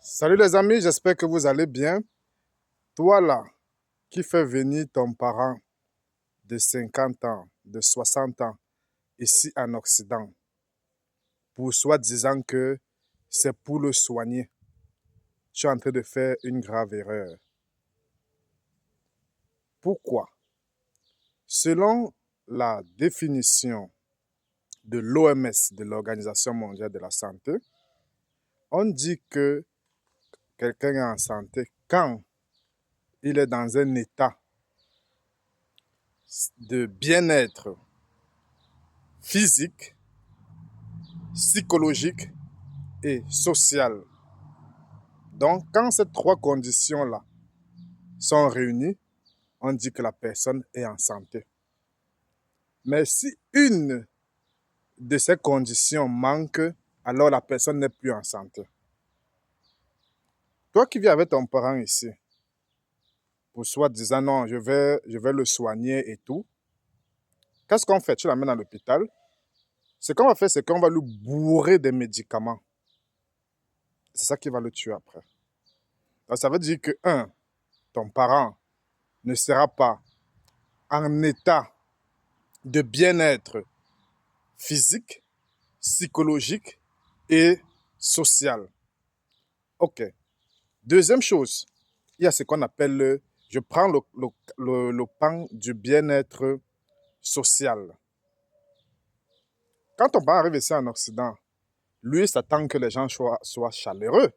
Salut les amis, j'espère que vous allez bien. Toi là, qui fait venir ton parent de 50 ans, de 60 ans, ici en Occident, pour soi-disant que c'est pour le soigner, tu es en train de faire une grave erreur. Pourquoi? Selon la définition de l'OMS, de l'Organisation mondiale de la santé, on dit que quelqu'un est en santé quand il est dans un état de bien-être physique, psychologique et social. Donc, quand ces trois conditions-là sont réunies, on dit que la personne est en santé. Mais si une de ces conditions manque, alors la personne n'est plus en santé. Toi qui vis avec ton parent ici, pour soi disant non, je vais le soigner et tout, qu'est-ce qu'on fait? Tu l'amènes à l'hôpital. Ce qu'on va faire, c'est qu'on va lui bourrer des médicaments. C'est ça qui va le tuer après. Donc, ça veut dire que, ton parent ne sera pas en état de bien-être physique, psychologique et social. OK. Deuxième chose, il y a ce qu'on appelle je prends le pan du bien-être social. Quand on arrive ici en Occident, lui, il s'attend que les gens soient chaleureux.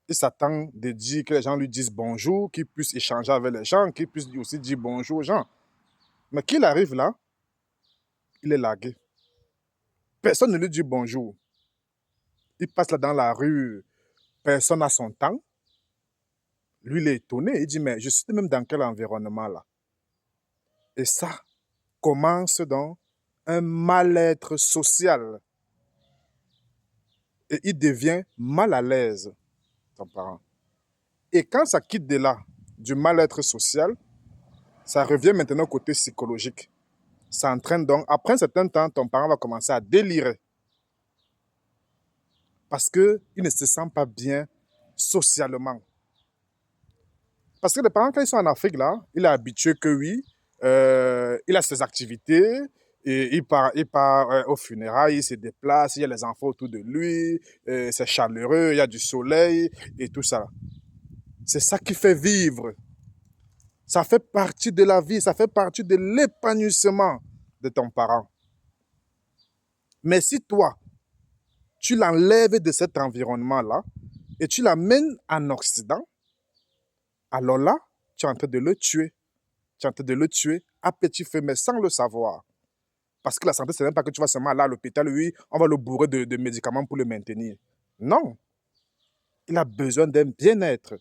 Il s'attend de dire que les gens lui disent bonjour, qu'il puisse échanger avec les gens, qu'il puisse aussi dire bonjour aux gens. Mais qu'il arrive là, il est largué. Personne ne lui dit bonjour. Il passe là dans la rue, personne n'a son temps. Lui, il est étonné. Il dit, mais je suis même dans quel environnement là? Et ça commence dans un mal-être social. Et il devient mal à l'aise, ton parent. Et quand ça quitte de là, du mal-être social, ça revient maintenant au côté psychologique. Ça entraîne donc, après un certain temps, ton parent va commencer à délirer. Parce qu'il ne se sent pas bien socialement. Parce que les parents, quand ils sont en Afrique, là, il est habitué que oui, il a ses activités, et il part aux funérailles, il se déplace, il y a les enfants autour de lui, c'est chaleureux, il y a du soleil et tout ça. C'est ça qui fait vivre. Ça fait partie de la vie, ça fait partie de l'épanouissement de ton parent. Mais si toi, tu l'enlèves de cet environnement-là et tu l'amènes en Occident, alors là, tu es en train de le tuer. Tu es en train de le tuer à petit feu, mais sans le savoir. Parce que la santé, ce n'est pas que tu vas seulement aller à l'hôpital, oui, on va le bourrer de médicaments pour le maintenir. Non. Il a besoin d'un bien-être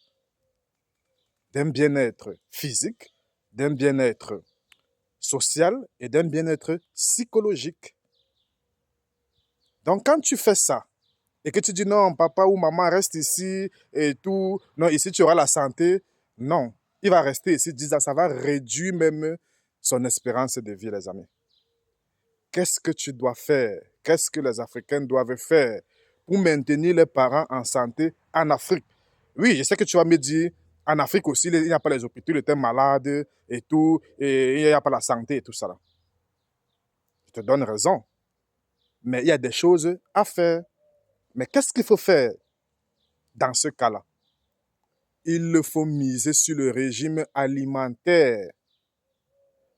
physique, d'un bien-être social et d'un bien-être psychologique. Donc, quand tu fais ça, et que tu dis non, papa ou maman reste ici et tout, non, ici tu auras la santé, non. Il va rester ici 10 ans, ça va réduire même son espérance de vie, les amis. Qu'est-ce que tu dois faire? Qu'est-ce que les Africains doivent faire pour maintenir les parents en santé en Afrique? Oui, je sais que tu vas me dire, en Afrique aussi, il n'y a pas les hôpitaux, ils étaient malades et tout, et il n'y a pas la santé et tout ça. Je te donne raison. Mais il y a des choses à faire. Mais qu'est-ce qu'il faut faire dans ce cas-là? Il faut miser sur le régime alimentaire.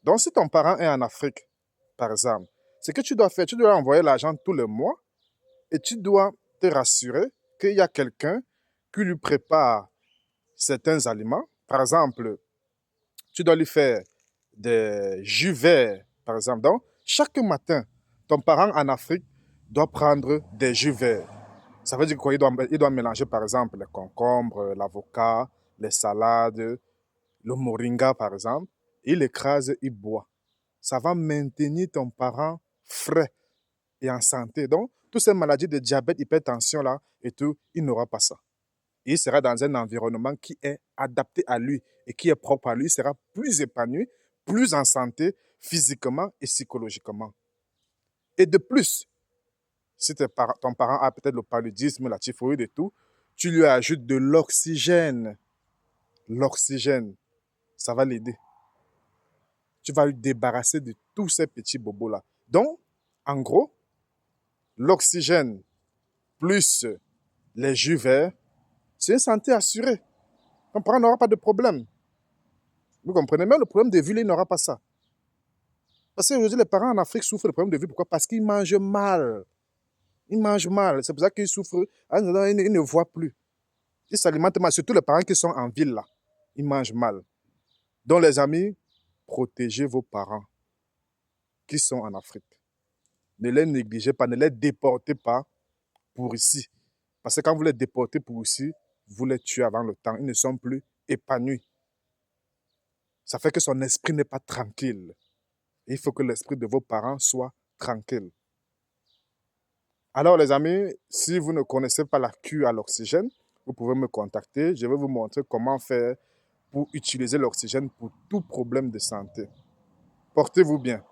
Donc, si ton parent est en Afrique, par exemple, ce que tu dois faire, tu dois envoyer l'argent tous les mois et tu dois te rassurer qu'il y a quelqu'un qui lui prépare certains aliments. Par exemple, tu dois lui faire des jus verts, par exemple. Donc, chaque matin, ton parent en Afrique doit prendre des jus verts. Ça veut dire quoi? Il doit mélanger, par exemple, les concombres, l'avocat, les salades, le moringa, par exemple. Il écrase, il boit. Ça va maintenir ton parent frais et en santé. Donc, toutes ces maladies de diabète, hypertension, là, et tout, il n'aura pas ça. Il sera dans un environnement qui est adapté à lui et qui est propre à lui. Il sera plus épanoui, plus en santé, physiquement et psychologiquement. Et de plus, si ton parent a peut-être le paludisme, la typhoïde et tout, tu lui ajoutes de l'oxygène. L'oxygène, ça va l'aider. Tu vas lui débarrasser de tous ces petits bobos-là. Donc, en gros, l'oxygène plus les jus verts, c'est une santé assurée. Ton parent n'aura pas de problème. Vous comprenez? Même le problème de vue, il n'aura pas ça. Parce qu'aujourd'hui, les parents en Afrique souffrent de problèmes de vue. Pourquoi? Parce qu'ils mangent mal. Ils mangent mal. C'est pour ça qu'ils souffrent. Ils ne voient plus. Ils s'alimentent mal. Surtout les parents qui sont en ville, là. Ils mangent mal. Donc, les amis, protégez vos parents qui sont en Afrique. Ne les négligez pas, ne les déportez pas pour ici. Parce que quand vous les déportez pour ici, vous les tuez avant le temps. Ils ne sont plus épanouis. Ça fait que son esprit n'est pas tranquille. Il faut que l'esprit de vos parents soit tranquille. Alors les amis, si vous ne connaissez pas la cure à l'oxygène, vous pouvez me contacter. Je vais vous montrer comment faire pour utiliser l'oxygène pour tout problème de santé. Portez-vous bien.